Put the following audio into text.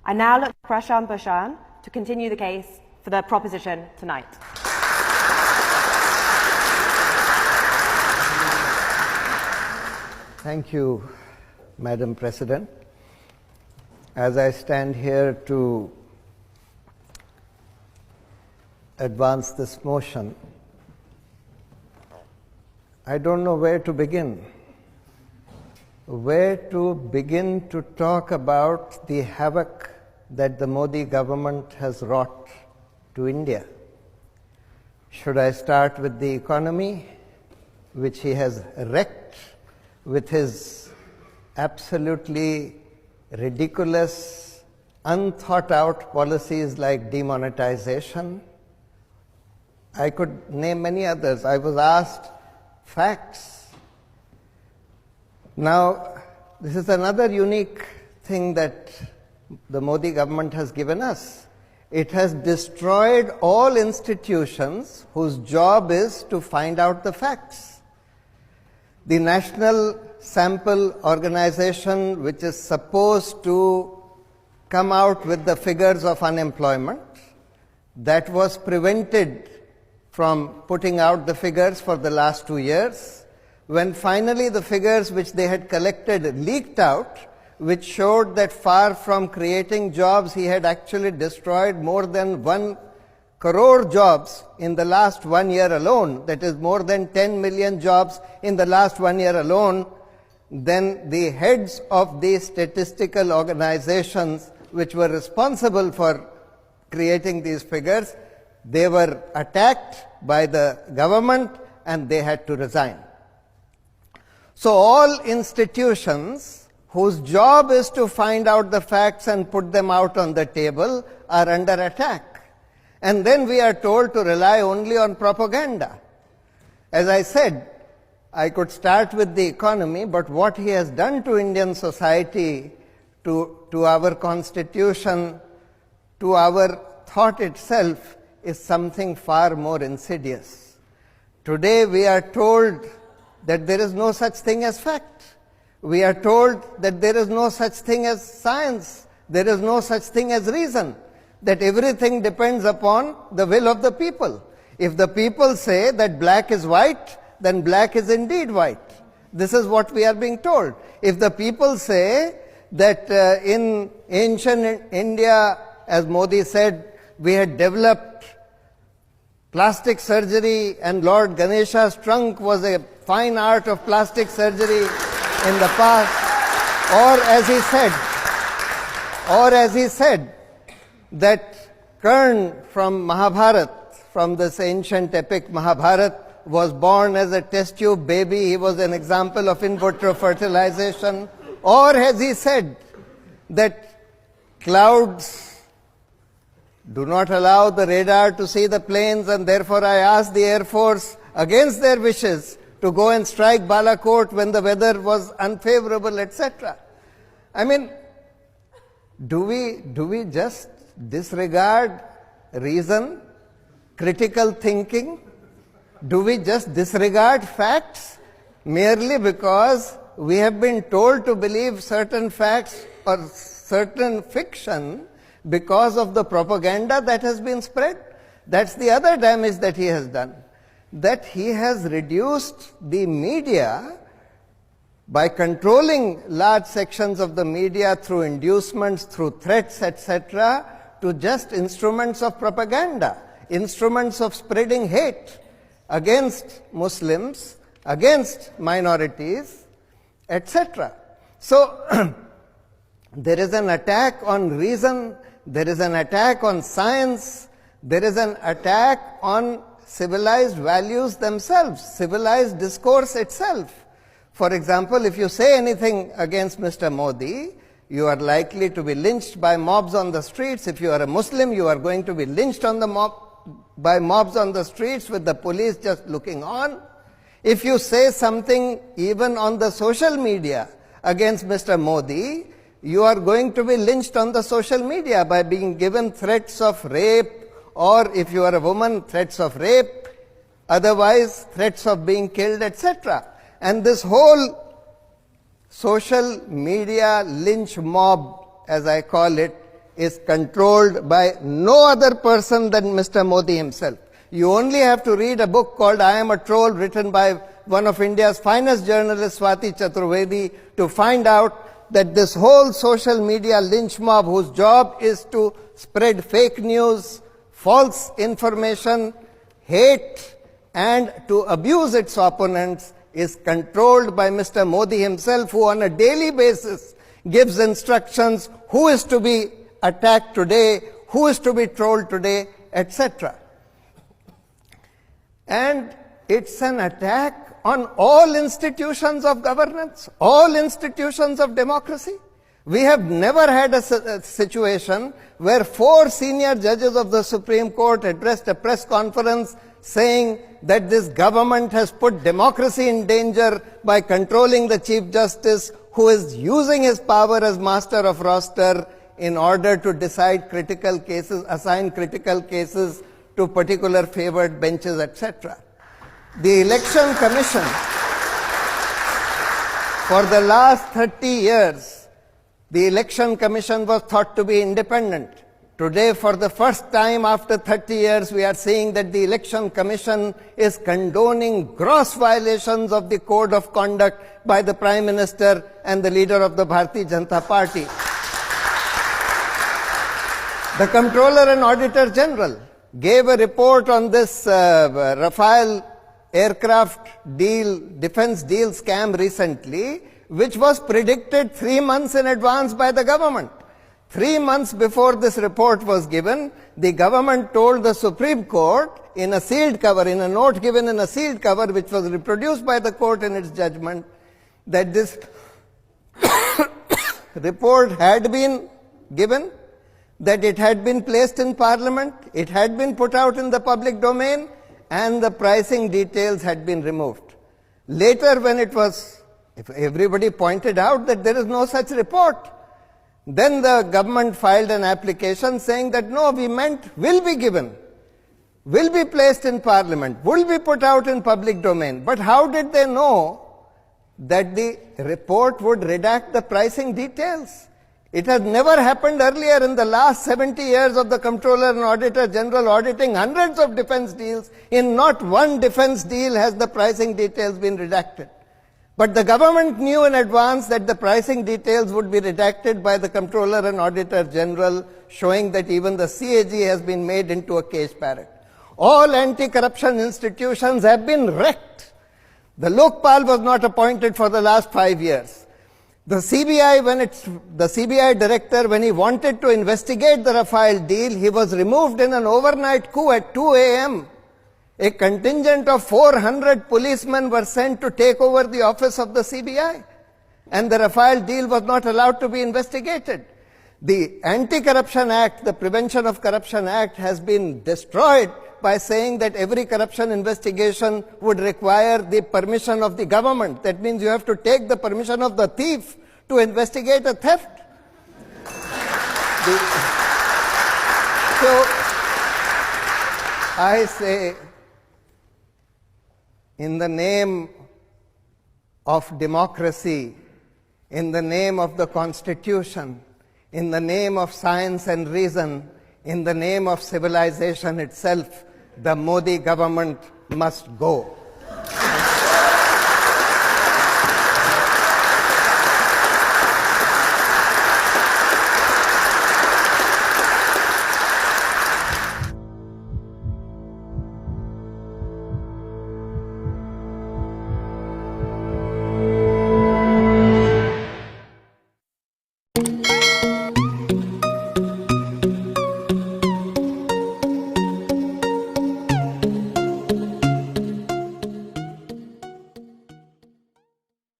I now look to Prashant Bhushan to continue the case for the proposition tonight. Thank you, Madam President. As I stand here to advance this motion, I don't know where to begin. Where to begin to talk about the havoc that the Modi government has wrought to India. Should I start with the economy, which he has wrecked with his absolutely ridiculous, unthought out policies like demonetization? I could name many others. I was asked facts. Now, this is another unique thing that the Modi government has given us. It has destroyed all institutions whose job is to find out the facts. The National Sample Organization, which is supposed to come out with the figures of unemployment, that was prevented from putting out the figures for the last 2 years. When finally the figures which they had collected leaked out, which showed that far from creating jobs, he had actually destroyed more than 1 crore jobs in the last 1 year alone, that is more than 10 million jobs in the last 1 year alone, then the heads of these statistical organizations which were responsible for creating these figures, they were attacked by the government and they had to resign. So all institutions whose job is to find out the facts and put them out on the table are under attack. And then we are told to rely only on propaganda. As I said, I could start with the economy, but what he has done to Indian society, to our constitution, to our thought itself, is something far more insidious. Today we are told that there is no such thing as fact. We are told that there is no such thing as science. There is no such thing as reason. That everything depends upon the will of the people. If the people say that black is white, then black is indeed white. This is what we are being told. If the people say that in ancient India, as Modi said, we had developed plastic surgery and Lord Ganesha's trunk was a fine art of plastic surgery in the past, or as he said, that Karn from Mahabharata, from this ancient epic Mahabharata, was born as a test tube baby. He was an example of in vitro fertilization. Or has he said that clouds do not allow the radar to see the planes, and therefore I asked the Air Force, against their wishes, to go and strike Balakot when the weather was unfavorable, etc. I mean, do we just disregard reason, critical thinking? Do we just disregard facts merely because we have been told to believe certain facts or certain fiction because of the propaganda that has been spread? That's the other damage that he has done. That he has reduced the media by controlling large sections of the media through inducements, through threats, etc., to just instruments of propaganda, instruments of spreading hate against Muslims, against minorities, etc. So there is an attack on reason, there is an attack on science, there is an attack on civilized values themselves, civilized discourse itself. For example, if you say anything against Mr. Modi, you are likely to be lynched by mobs on the streets. If you are a Muslim, you are going to be lynched on by mobs on the streets with the police just looking on. If you say something even on the social media against Mr. Modi, you are going to be lynched on the social media by being given threats of rape, or if you are a woman, threats of rape, otherwise threats of being killed, etc. And this whole social media lynch mob, as I call it, is controlled by no other person than Mr. Modi himself. You only have to read a book called I Am a Troll, written by one of India's finest journalists, Swati Chaturvedi, to find out that this whole social media lynch mob, whose job is to spread fake news, false information, hate, and to abuse its opponents, is controlled by Mr. Modi himself, who on a daily basis gives instructions who is to be attacked today, who is to be trolled today, etc. And it's an attack on all institutions of governance, all institutions of democracy. We have never had a situation where 4 senior judges of the Supreme Court addressed a press conference saying that this government has put democracy in danger by controlling the Chief Justice, who is using his power as master of roster in order to decide critical cases, assign critical cases to particular favored benches, etc. The Election Commission, for the last 30 years, the Election Commission was thought to be independent. Today, for the first time after 30 years, we are seeing that the Election Commission is condoning gross violations of the Code of Conduct by the Prime Minister and the leader of the Bharatiya Janata Party. The Comptroller and Auditor General gave a report on this Rafale aircraft deal, defense deal scam recently, which was predicted 3 months in advance by the government. 3 months before this report was given, the government told the Supreme Court in a sealed cover, in a note given in a sealed cover, which was reproduced by the court in its judgment, that this report had been given, that it had been placed in Parliament, it had been put out in the public domain, and the pricing details had been removed. Later, when it was, if everybody pointed out that there is no such report, then the government filed an application saying that no, we meant will be given, will be placed in Parliament, will be put out in public domain. But how did they know that the report would redact the pricing details? It has never happened earlier in the last 70 years of the Comptroller and Auditor General auditing hundreds of defense deals. In not one defense deal has the pricing details been redacted. But the government knew in advance that the pricing details would be redacted by the Comptroller and Auditor General, showing that even the CAG has been made into a cage parrot. All anti-corruption institutions have been wrecked. The Lokpal was not appointed for the last 5 years. The CBI, the CBI director, when he wanted to investigate the Rafale deal, he was removed in an overnight coup at 2 a.m. A contingent of 400 policemen were sent to take over the office of the CBI. And the Rafale deal was not allowed to be investigated. The Anti-Corruption Act, the Prevention of Corruption Act, has been destroyed by saying that every corruption investigation would require the permission of the government. That means you have to take the permission of the thief to investigate a theft. So, I say, in the name of democracy, in the name of the Constitution, in the name of science and reason, in the name of civilization itself, the Modi government must go.